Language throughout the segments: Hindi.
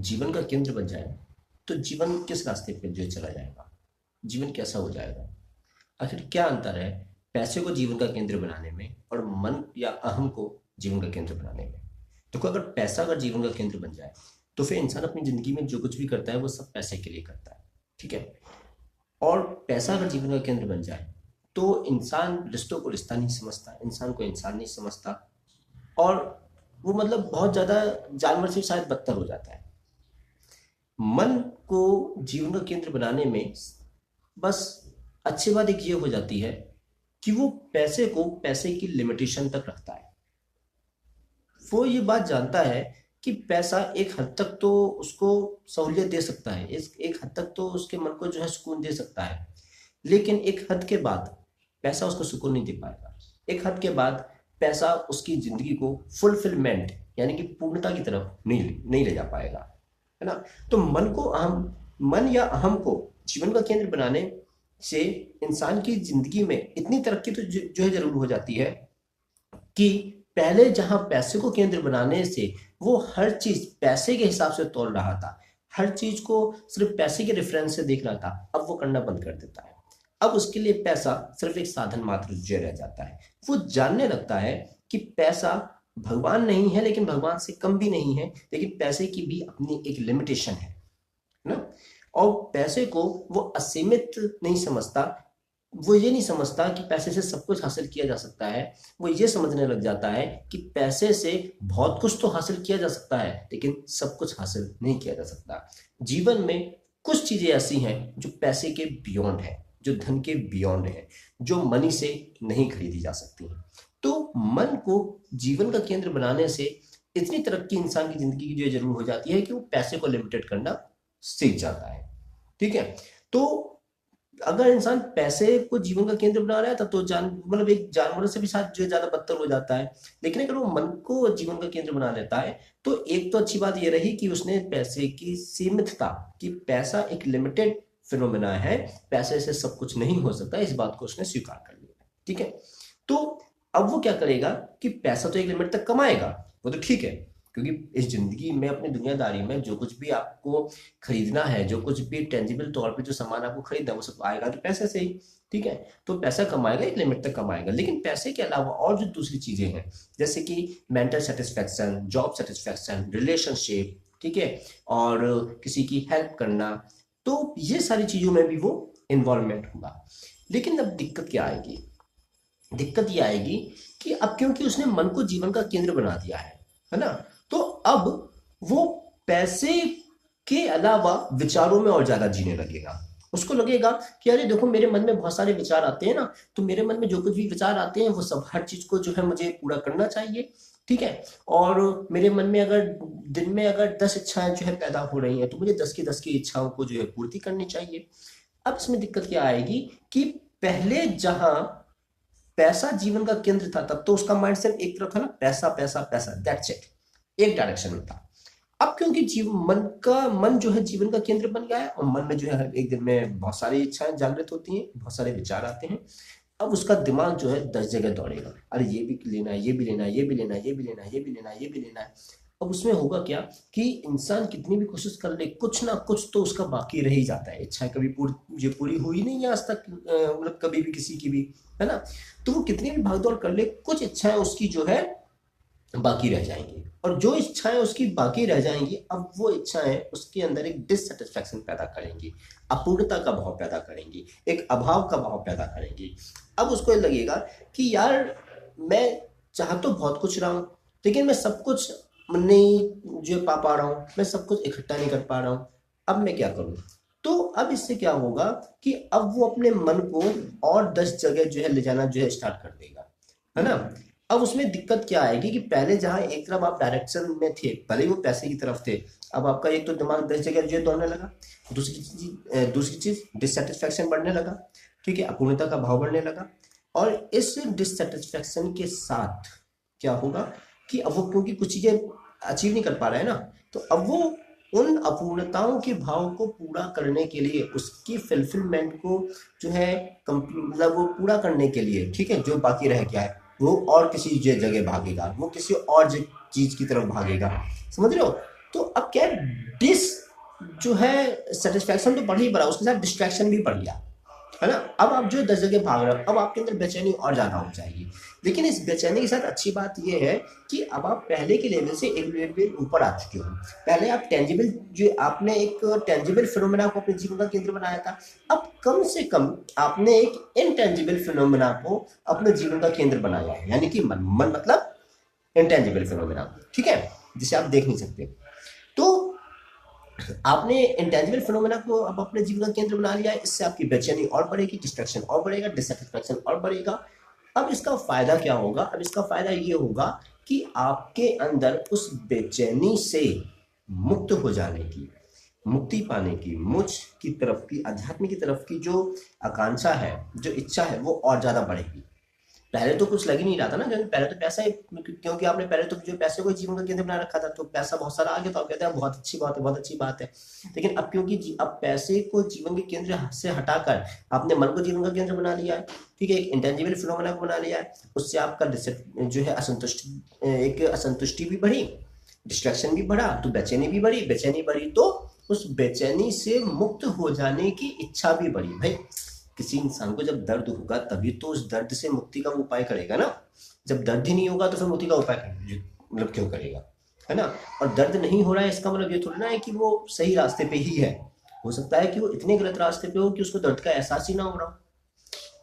जीवन का केंद्र बन जाए तो जीवन किस रास्ते पे जो चला जाएगा, जीवन कैसा हो जाएगा। आखिर क्या अंतर है पैसे को जीवन का केंद्र बनाने में और मन या अहम को जीवन का केंद्र बनाने में। देखो, अगर पैसा अगर जीवन का केंद्र बन जाए तो फिर इंसान अपनी जिंदगी में जो कुछ भी करता है वो सब पैसे के लिए करता है, ठीक है। और पैसा अगर जीवन का केंद्र बन जाए तो इंसान रिश्तों को रिश्ता नहीं समझता, इंसान को इंसान नहीं समझता, और वो मतलब बहुत ज़्यादा जानवर से शायद बदतर हो जाता है। मन को जीवन का केंद्र बनाने में बस अच्छी बात एक ये हो जाती है कि वो पैसे को पैसे की लिमिटेशन तक रखता है। वो ये बात जानता है कि पैसा एक हद तक तो उसको सहूलियत दे सकता है, एक हद तक तो उसके मन को जो है सुकून दे सकता है, लेकिन एक हद के बाद पैसा उसको सुकून नहीं दे पाएगा। एक हद के बाद पैसा उसकी जिंदगी को फुलफिलमेंट यानी कि पूर्णता की तरफ नहीं ले जा पाएगा, है ना। तो मन या अहम को जीवन का केंद्र बनाने से इंसान की जिंदगी में इतनी तरक्की तो जो है जरूर हो जाती है कि पहले जहां पैसे को केंद्र बनाने से वो हर चीज पैसे के हिसाब से तोल रहा था, हर चीज को सिर्फ पैसे के रेफरेंस से देख रहा था, अब वो करना बंद कर देता है। अब उसके लिए पैसा सिर्फ एक साधन मात्र जो रह जाता है। वो जानने लगता है कि पैसा भगवान नहीं है, लेकिन भगवान से कम भी नहीं है, लेकिन पैसे की भी अपनी एक लिमिटेशन है ना। और पैसे को वो असीमित नहीं समझता, वो ये नहीं समझता कि पैसे से सब कुछ हासिल किया जा सकता है। वो ये समझने लग जाता है कि पैसे से बहुत कुछ तो हासिल किया जा सकता है, लेकिन सब कुछ हासिल नहीं किया जा सकता। जीवन में कुछ चीजें ऐसी हैं जो पैसे के बियॉन्ड है, जो धन के बियॉन्ड है, जो मनी से नहीं खरीदी जा सकती हैं। तो मन को जीवन का केंद्र बनाने से इतनी तरक्की इंसान की जिंदगी की जो जरूर हो जाती है कि वो पैसे को लिमिटेड करना सीख जाता है, ठीक है। तो अगर इंसान पैसे को जीवन का केंद्र बना रहा है तब तो मतलब एक जानवरों से भी साथ जो ज्यादा बदतर हो जाता है। लेकिन अगर वो मन को जीवन का केंद्र बना लेता है तो एक तो अच्छी बात ये रही कि उसने पैसे की सीमितता, कि पैसा एक लिमिटेड फिनोमेना है, पैसे से सब कुछ नहीं हो सकता, इस बात को उसने स्वीकार कर लिया, ठीक है। तो अब वो क्या करेगा कि पैसा तो एक लिमिट तक कमाएगा, वो तो ठीक है, क्योंकि इस जिंदगी में अपनी दुनियादारी में जो कुछ भी आपको खरीदना है, जो कुछ भी टेंजिबल तौर पे जो सामान आपको खरीदना है वो सब आएगा तो पैसे से ही, ठीक है। तो पैसा कमाएगा, एक लिमिट तक कमाएगा, लेकिन पैसे के अलावा और जो दूसरी चीजें हैं जैसे कि mental satisfaction, job satisfaction, relationship, ठीक है, और किसी की हेल्प करना, तो ये सारी चीजों में भी वो इन्वॉल्वमेंट होगा। लेकिन अब दिक्कत क्या आएगी, दिक्कत ये आएगी कि अब क्योंकि उसने मन को जीवन का केंद्र बना दिया है ना, तो अब वो पैसे के अलावा विचारों में और ज्यादा जीने लगेगा। उसको लगेगा कि अरे देखो, मेरे मन में बहुत सारे विचार आते हैं ना, तो मेरे मन में जो कुछ भी विचार आते हैं वो सब हर चीज को जो है मुझे पूरा करना चाहिए, ठीक है। और मेरे मन में अगर दिन में अगर 10 इच्छाएं जो है पैदा हो रही हैं तो मुझे 10 की इच्छाओं को जो है पूर्ति करनी चाहिए। अब इसमें दिक्कत क्या आएगी कि पहले जहां पैसा जीवन का केंद्र था तब तो उसका माइंड सिर्फ एक तरफ था ना, पैसा पैसा पैसा, दैट्स इट, एक डायरेक्शन में था। अब क्योंकि मन जो है जीवन का केंद्र बन गया है और मन में जो है एक दिन में बहुत सारी इच्छाएं जागृत होती हैं, बहुत सारे विचार आते हैं। अब उसका दिमाग जो है 10 जगह दौड़ेगा, अरे ये भी लेना है, ये भी लेना है, ये भी लेना है, ये भी लेना है, ये भी लेना है, ये भी लेना है। अब उसमें होगा क्या कि इंसान कितनी भी कोशिश कर ले, कुछ ना कुछ तो उसका बाकी रह ही जाता है। इच्छाएं कभी पूरी हुई नहीं है आज तक, मतलब कभी भी किसी की भी, है ना। तो वो कितनी भी भागदौड़ कर ले, कुछ इच्छाएं उसकी जो है बाकी रह जाएंगी, और जो इच्छाएं उसकी बाकी रह जाएंगी, अब वो इच्छाएं उसके अंदर एक डिससेटिस्फैक्शन पैदा करेंगी, अपूर्णता का भाव पैदा करेंगी, एक अभाव का भाव पैदा करेंगी। अब उसको लगेगा कि यार मैं चाह तो बहुत कुछ रहा हूं, लेकिन मैं सब कुछ नहीं जो पा रहा हूं, मैं सब कुछ इकट्ठा नहीं कर पा रहा हूं, अब मैं क्या करूं। तो अब इससे क्या होगा कि अब वो अपने मन को और 10 जगह जो है ले जाना जो है स्टार्ट कर देगा, है ना। अब उसमें दिक्कत क्या आएगी कि पहले जहां एक तरफ आप डायरेक्शन में थे, भले ही वो पैसे की तरफ थे, अब आपका एक तो दिमाग 10 जगह जो दौड़ने लगा, दूसरी चीज डिससेटिस्फैक्शन बढ़ने लगा, ठीक है, अपूर्णता का भाव बढ़ने लगा। और इस डिससेटिस्फैक्शन के साथ क्या होगा कि अब वो क्योंकि कुछ चीजें अचीव नहीं कर पा रहा है ना, तो अब वो उन अपूर्णताओं के भाव को पूरा करने के लिए, उसकी फुलफिलमेंट को जो है मतलब वो पूरा करने के लिए, ठीक है, जो बाकी रह गया है वो और किसी जगह भागेगा, वो किसी और चीज की तरफ भागेगा, समझ रहे हो। तो अब क्या है, डिस जो है सेटिस्फैक्शन तो बढ़ ही बढ़ा, उसके साथ डिस्ट्रैक्शन भी बढ़ गया, है ना। अब आप जो 10 जगह भाग रहे हो, अब आपके अंदर बेचैनी और ज्यादा हो जाएगी। लेकिन इस बेचैनी के साथ अच्छी बात यह है कि अब आप पहले के लेवल से एक लेवल ऊपर आ चुके हो। पहले आप टेंजिबल, जो आपने एक टेंजिबल फिनोमेना को अपने जीवन का केंद्र बनाया था, अब कम से कम आपने एक इनटेंजिबल फिनोमेना को अपने जीवन का केंद्र बनाया है, यानी कि मन। मन मतलब इनटेंजिबल फिनोमेना, ठीक है, जिसे आप देख नहीं सकते। तो आपने इंटेंजिबल फिनोमेना को अब अपने जीवन का केंद्र बना लिया है, इससे आपकी बेचैनी और बढ़ेगी, डिस्ट्रैक्शन और बढ़ेगा, डिससेटिस्फैक्शन और बढ़ेगा। अब इसका फायदा क्या होगा? अब इसका फायदा ये होगा कि आपके अंदर उस बेचैनी से मुक्त हो जाने की, मुक्ति पाने की, मुझ की तरफ की, अध्यात्म की तरफ की जो आकांक्षा है, जो इच्छा है, वो और ज्यादा बढ़ेगी। पहले तो कुछ लग ही नहीं रहा था ना, क्योंकि पहले तो पैसा ही, क्योंकि आपने पहले तो जो पैसे को जीवन का केंद्र बना रखा था, तो पैसा बहुत सारा आ गया, तो आप कहते हैं बहुत अच्छी बात है, बहुत अच्छी बात है। लेकिन अब क्योंकि अब पैसे को जीवन के केंद्र से हटाकर आपने मन को जीवन का केंद्र बना लिया है, ठीक है, एक इंटेंजिबल फिनोमेना को बना लिया है, उससे आपका जो है असंतुष्टि भी बढ़ी, डिस्ट्रैक्शन भी बढ़ा, तो बेचैनी बढ़ी तो उस बेचैनी से मुक्त हो जाने की इच्छा भी बढ़ी। भाई, किसी इंसान को जब दर्द होगा तभी तो उस दर्द से मुक्ति का उपाय करेगा ना। जब दर्द ही नहीं होगा तो फिर मुक्ति का उपाय मतलब क्यों करेगा, है ना। और दर्द नहीं हो रहा है इसका मतलब ये थोड़ी ना है कि वो सही रास्ते पे ही है। हो सकता है कि वो इतने गलत रास्ते पे हो कि उसको दर्द का एहसास ही ना हो रहा।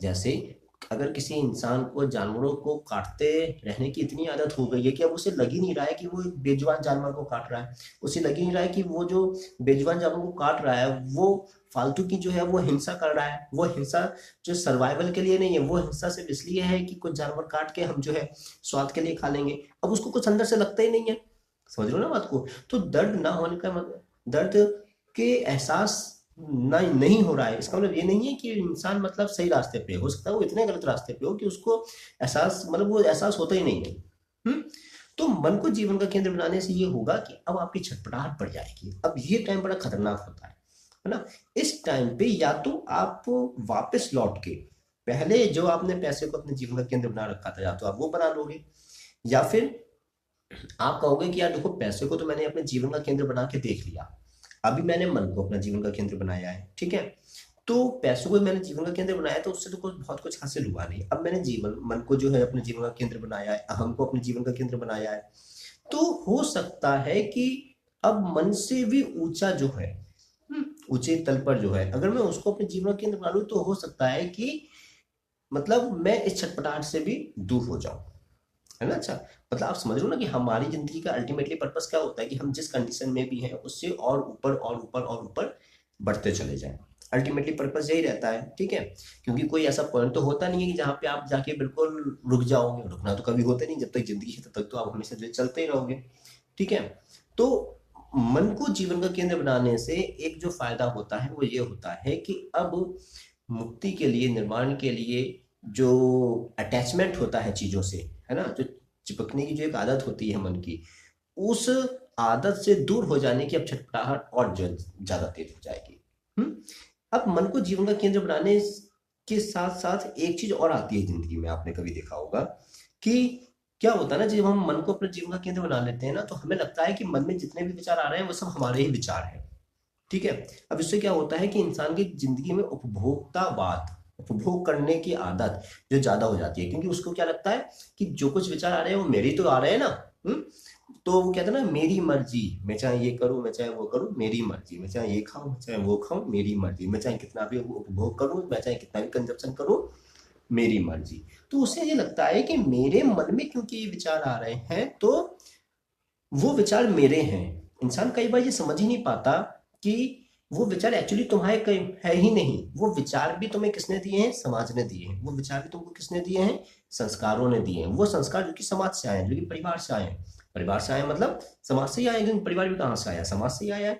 जैसे अगर किसी इंसान को जानवरों को काटते रहने की इतनी आदत हो गई है कि अब उसे लग ही नहीं रहा है कि वो एक बेजुबान जानवर को काट रहा है, उसे लग ही नहीं रहा है कि वो जो बेजुबान जानवर को काट रहा है वो फालतू की जो है वो हिंसा कर रहा है। वो हिंसा जो सर्वाइवल के लिए नहीं है, वो हिंसा सिर्फ इसलिए है कि कुछ जानवर काट के हम जो है स्वाद के लिए खा लेंगे। अब उसको कुछ अंदर से लगता ही नहीं है। समझ लो ना बात को। तो दर्द ना होने का मतलब, दर्द के एहसास नहीं हो रहा है, इसका मतलब ये नहीं है कि इंसान मतलब सही रास्ते पे हो सकता है वो इतने गलत रास्ते पे हो कि उसको एहसास, मतलब वो एहसास होता ही नहीं है। हम्म। तो मन को जीवन का केंद्र बनाने से ये होगा कि अब आपकी छटपटाहट बढ़ जाएगी। अब ये टाइम बड़ा खतरनाक होता है ना। इस टाइम पे या तो आप वापस लौट के पहले जो आपने पैसे को अपने जीवन का केंद्र बना रखा था, या तो आप वो बना लोगे, या फिर आप कहोगे कि यार देखो, पैसे को तो मैंने अपने जीवन का केंद्र बना के देख लिया, अभी मैंने मन को अपना जीवन का केंद्र बनाया है, ठीक है। तो पैसों को मैंने जीवन का केंद्र बनाया तो उससे तो कुछ बहुत कुछ हासिल हुआ नहीं। अब मैंने मन को जो है अपने जीवन का केंद्र बनाया है, अहम को अपने जीवन का केंद्र बनाया है, तो हो सकता है कि अब मन से भी ऊंचा जो है, ऊंचे तल पर जो है, अगर मैं उसको अपने जीवन का केंद्र बना लूं तो हो सकता है कि मतलब मैं इस छटपटाहट से भी दूर हो जाऊं, है ना। अच्छा, मतलब आप समझ लो ना कि हमारी जिंदगी का अल्टीमेटली पर्पस क्या होता है कि हम जिस कंडीशन में भी हैं उससे और ऊपर और ऊपर और ऊपर बढ़ते चले जाएं। अल्टीमेटली पर्पस यही रहता है, ठीक है। क्योंकि कोई ऐसा पॉइंट तो होता नहीं है कि जहाँ पे आप जाके बिल्कुल रुक जाओगे। रुकना तो कभी होता नहीं, जब तक जिंदगी है तब तक तो आप हमेशा जो है चलते ही रहोगे, ठीक है। तो मन को जीवन का केंद्र बनाने से एक जो फायदा होता है वो ये होता है कि अब मुक्ति के लिए, निर्माण के लिए जो अटैचमेंट होता है चीजों से, है ना, जो चिपकने की जो एक आदत होती है मन की, उस आदत से दूर हो जाने की अब छटपटाहट और ज्यादा तेज हो जाएगी। अब मन को जीवन का केंद्र बनाने के साथ साथ एक चीज और आती है जिंदगी में, आपने कभी देखा होगा कि क्या होता है ना, जब हम मन को अपने जीवन का केंद्र बना लेते हैं ना, तो हमें लगता है कि मन में जितने भी विचार आ रहे हैं वो सब हमारे ही विचार हैं, ठीक है। अब इससे क्या होता है कि इंसान की जिंदगी में उपभोक्तावाद, उपभोग करने की आदत जो ज्यादा हो जाती है, क्योंकि उसको क्या लगता है कि जो कुछ विचार आ रहे हैं वो मेरे ही तो आ रहे हैं ना। हम्म। तो वो कहते हैं ना, मेरी मर्जी, मैं चाहे ये करूं, मैं चाहे वो करूं, मेरी मर्जी, मैं चाहे ये खाऊं, मैं चाहे वो खाऊं, मेरी मर्जी, मैं चाहे कितना भी उपभोग करूं, मैं चाहे कितना भी कंजप्शन करूं, मेरी मर्जी। तो उसे ये लगता है कि मेरे मन में क्योंकि ये विचार आ रहे हैं तो वो विचार मेरे हैं। इंसान कई बार ये समझ ही नहीं पाता कि वो विचार एक्चुअली तुम्हारे कहीं है ही नहीं। वो विचार भी तुम्हें किसने दिए हैं? समाज ने दिए हैं। वो विचार भी तुमको किसने दिए हैं? संस्कारों ने दिए हैं। वो संस्कार जो कि समाज से आए हैं, जो कि परिवार से आए हैं। परिवार से आए मतलब समाज से ही आए, क्योंकि परिवार भी कहाँ से आया? समाज से ही आया है,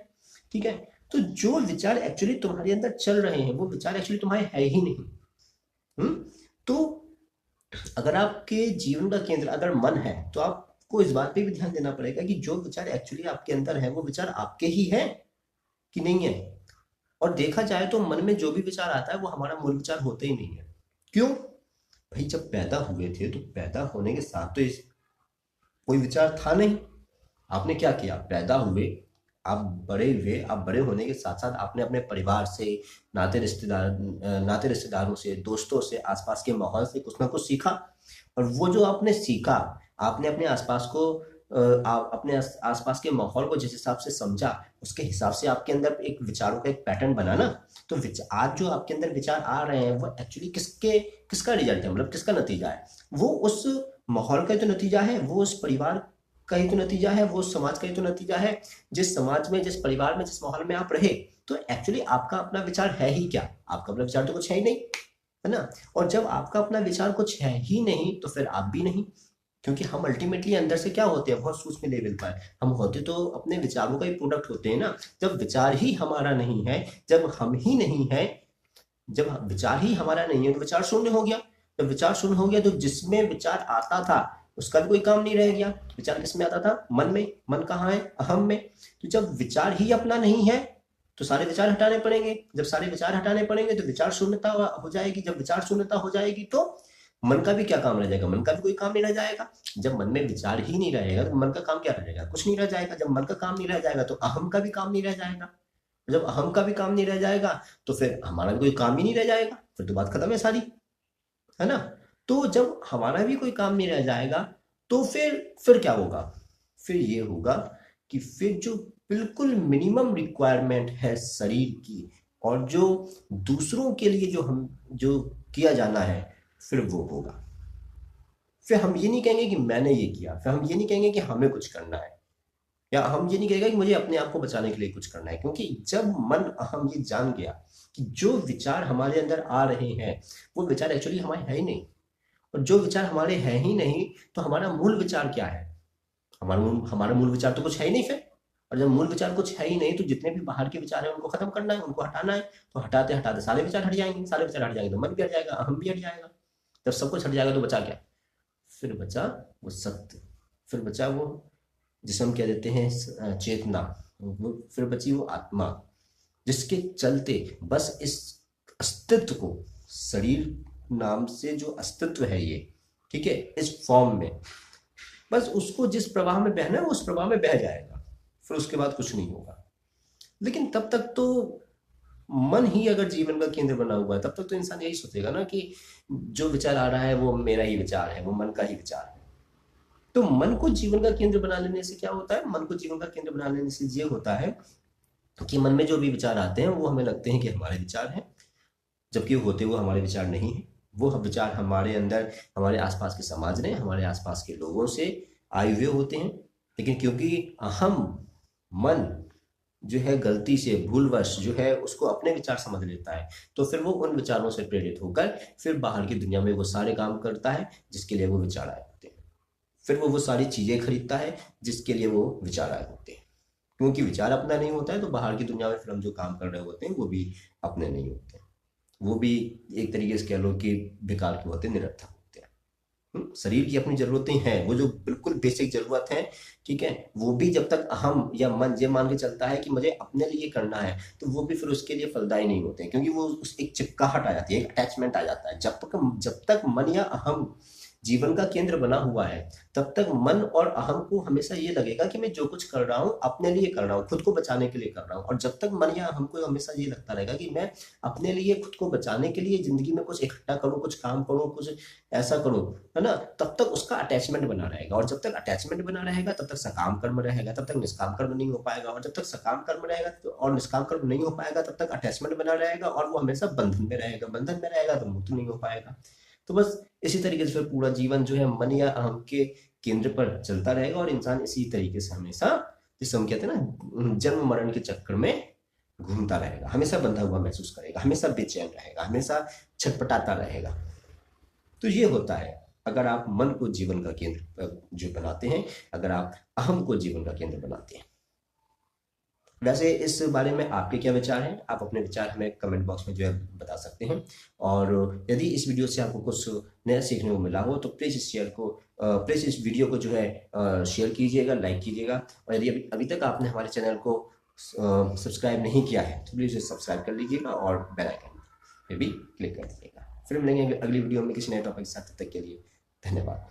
ठीक है। तो जो विचार एक्चुअली तुम्हारे अंदर चल रहे हैं वो विचार एक्चुअली तुम्हारे है ही नहीं। तो अगर आपके जीवन का केंद्र अगर मन है तो आपको इस बात पे भी ध्यान देना पड़ेगा कि जो विचार एक्चुअली आपके अंदर है वो विचार आपके ही है कि नहीं है। और देखा जाए तो मन में जो भी विचार आता है वो हमारा मूल विचार होता ही नहीं है। क्यों? भाई, जब पैदा हुए थे तो पैदा होने के साथ तो इस कोई विचार था नहीं, आपने क्या किया, पैदा हुए, आप बड़े हुए, आप बड़े होने के साथ साथ आपने अपने परिवार से, नाते रिश्तेदारों से, दोस्तों से, आसपास के माहौल से कुछ ना कुछ सीखा। और वो जो आपने सीखा, आपने अपने आसपास को आप अपने आसपास के माहौल को जिस हिसाब से समझा, उसके हिसाब से आपके अंदर एक विचारों का एक पैटर्न बना ना। तो आज जो आपके अंदर विचार आ रहे हैं वो एक्चुअली किसका रिजल्ट है, मतलब किसका नतीजा है? वो उस माहौल का ही तो नतीजा है, वो उस परिवार का ही तो नतीजा है, वो उस समाज का ही तो नतीजा है। जिस समाज में, जिस परिवार में, जिस माहौल में आप रहे, तो एक्चुअली आपका अपना विचार है ही क्या? आपका अपना विचार तो कुछ है ही नहीं, है ना? और जब आपका अपना विचार कुछ है ही नहीं तो फिर आप भी नहीं। क्योंकि हम अल्टीमेटली अंदर से क्या होते हैं, बहुत सूक्ष्म लेवल पर हम होते तो अपने विचारों का ही प्रोडक्ट होते हैं ना। जब विचार ही हमारा नहीं है, जब हम ही नहीं है, जब विचार ही हमारा नहीं है तो विचार शून्य हो गया। जब विचार शून्य हो गया तो जिसमें विचार आता था उसका भी कोई काम नहीं रह गया। विचार किसमें आता था? मन में। मन कहाँ है? अहम में। तो जब विचार ही अपना नहीं है तो सारे विचार हटाने पड़ेंगे। जब सारे विचार हटाने पड़ेंगे तो विचार शून्यता हो जाएगी। जब विचार शून्यता हो जाएगी तो मन का भी क्या काम रह जाएगा? मन का भी कोई काम नहीं रह जाएगा। जब मन में विचार ही नहीं रहेगा तो मन का काम क्या रह जाएगा? कुछ नहीं रह जाएगा। जब मन का काम नहीं रह जाएगा तो अहम का भी काम नहीं रह जाएगा। जब अहम का भी काम नहीं रह जाएगा तो फिर हमारा भी कोई काम ही नहीं रह जाएगा। फिर तो बात खत्म है सारी, है ना? तो जब हमारा भी कोई काम नहीं रह जाएगा तो फिर क्या होगा? फिर ये होगा कि फिर जो बिल्कुल मिनिमम रिक्वायरमेंट है शरीर की, और जो दूसरों के लिए जो किया जाना है, फिर वो होगा। फिर हम ये नहीं कहेंगे कि मैंने ये किया, फिर हम ये नहीं कहेंगे कि हमें कुछ करना है, या हम ये नहीं कहेगा कि मुझे अपने आप को बचाने के लिए कुछ करना है। क्योंकि जब मन हम ये जान गया कि जो विचार हमारे अंदर आ रहे हैं वो विचार एक्चुअली हमारे है ही नहीं, और जो विचार हमारे है ही नहीं तो हमारा मूल विचार क्या है? हमारा मूल विचार तो कुछ है ही नहीं फिर। और जब मूल विचार कुछ है ही नहीं तो जितने भी बाहर के विचार हैं उनको खत्म करना है, उनको हटाना है। तो हटाते हटाते सारे विचार हट जाएंगे। सारे विचार हट जाएंगे तो मन भी हट जाएगा, अहम भी हट जाएगा। जब सब कुछ हट जाएगा तो बचा क्या? फिर बचा वो सत्य, फिर बचा वो जिसे हम कह देते हैं चेतना, वो फिर बची वो आत्मा, जिसके चलते बस इस अस्तित्व को, शरीर नाम से जो अस्तित्व है ये, ठीक है, इस फॉर्म में, बस उसको जिस प्रवाह में बहना है उस प्रवाह में बह जाएगा। फिर उसके बाद कुछ नहीं होगा। लेकिन तब तक तो मन ही अगर जीवन का केंद्र बना हुआ है तब तक तो इंसान यही सोचेगा ना कि जो विचार आ रहा है वो मेरा ही विचार है, वो मन का ही विचार है। तो मन को जीवन का केंद्र बना लेने से क्या होता है? मन को जीवन का केंद्र बना लेने से ये होता है कि मन में जो भी विचार आते हैं वो हमें लगते हैं कि हमारे विचार हैं, जबकि होते वो हमारे विचार नहीं है। वो विचार हमारे अंदर, हमारे आसपास के समाज ने, हमारे आसपास के लोगों से आए हुए होते हैं। लेकिन क्योंकि हम मन जो है गलती से, भूलवश जो है उसको अपने विचार समझ लेता है, तो फिर वो उन विचारों से प्रेरित होकर फिर बाहर की दुनिया में वो सारे काम करता है जिसके लिए वो विचार आए होते हैं। फिर वो सारी चीजें खरीदता है जिसके लिए वो विचार आए होते हैं। क्योंकि विचार अपना नहीं होता है तो बाहर की दुनिया में फिर हम जो काम कर रहे होते हैं वो भी अपने नहीं होते हैं। वो भी एक तरीके से कह लो कि बेकार के होते हैं, निरर्थक होते हैं। शरीर की अपनी जरूरतें हैं, वो जो बिल्कुल बेसिक जरूरत है, ठीक है, वो भी जब तक अहम या मन ये मान के चलता है कि मुझे अपने लिए करना है तो वो भी फिर उसके लिए फलदायी नहीं होते हैं। क्योंकि वो उस एक चिपकाहट आ जाती है, एक अटैचमेंट आ जाता है। जब तक मन या अहम जीवन का केंद्र बना हुआ है तब तक मन और अहम को हमेशा ये लगेगा कि मैं जो कुछ कर रहा हूँ अपने लिए कर रहा हूँ, खुद को बचाने के लिए कर रहा हूँ। और जब तक मन या अहम को हमेशा ये लगता रहेगा कि मैं अपने लिए, खुद को बचाने के लिए जिंदगी में कुछ इकट्ठा करूँ, कुछ काम करूँ, कुछ ऐसा करूँ, है ना, तब तक उसका अटैचमेंट बना रहेगा। और जब तक अटैचमेंट बना रहेगा तब तक सकाम कर्म रहेगा, तब तक निष्काम कर्म नहीं हो पाएगा। और जब तक सकाम कर्म रहेगा और निष्काम कर्म नहीं हो पाएगा तब तक अटैचमेंट बना रहेगा, और वो हमेशा बंधन में रहेगा। बंधन में रहेगा तो मुक्त नहीं हो पाएगा। तो बस इसी तरीके से फिर पूरा जीवन जो है मन या अहम के केंद्र पर चलता रहेगा, और इंसान इसी तरीके से हमेशा, जिसे हम कहते हैं ना, जन्म मरण के चक्कर में घूमता रहेगा, हमेशा बंधा हुआ महसूस करेगा, हमेशा बेचैन रहेगा, हमेशा छटपटाता रहेगा। तो ये होता है अगर आप मन को जीवन का केंद्र जो बनाते हैं, अगर आप अहम को जीवन का केंद्र बनाते हैं। वैसे इस बारे में आपके क्या विचार हैं? आप अपने विचार हमें कमेंट बॉक्स में जो है बता सकते हैं। और यदि इस वीडियो से आपको कुछ नया सीखने को मिला हो तो प्लीज़ इस वीडियो को जो है शेयर कीजिएगा, लाइक कीजिएगा। और यदि अभी तक आपने हमारे चैनल को सब्सक्राइब नहीं किया है तो प्लीज़ सब्सक्राइब कर लीजिएगा और बेल आइकन पे भी क्लिक कर दीजिएगा। फिर मिलेंगे अगली वीडियो में किसी नए टॉपिक के साथ। तब तक के लिए धन्यवाद।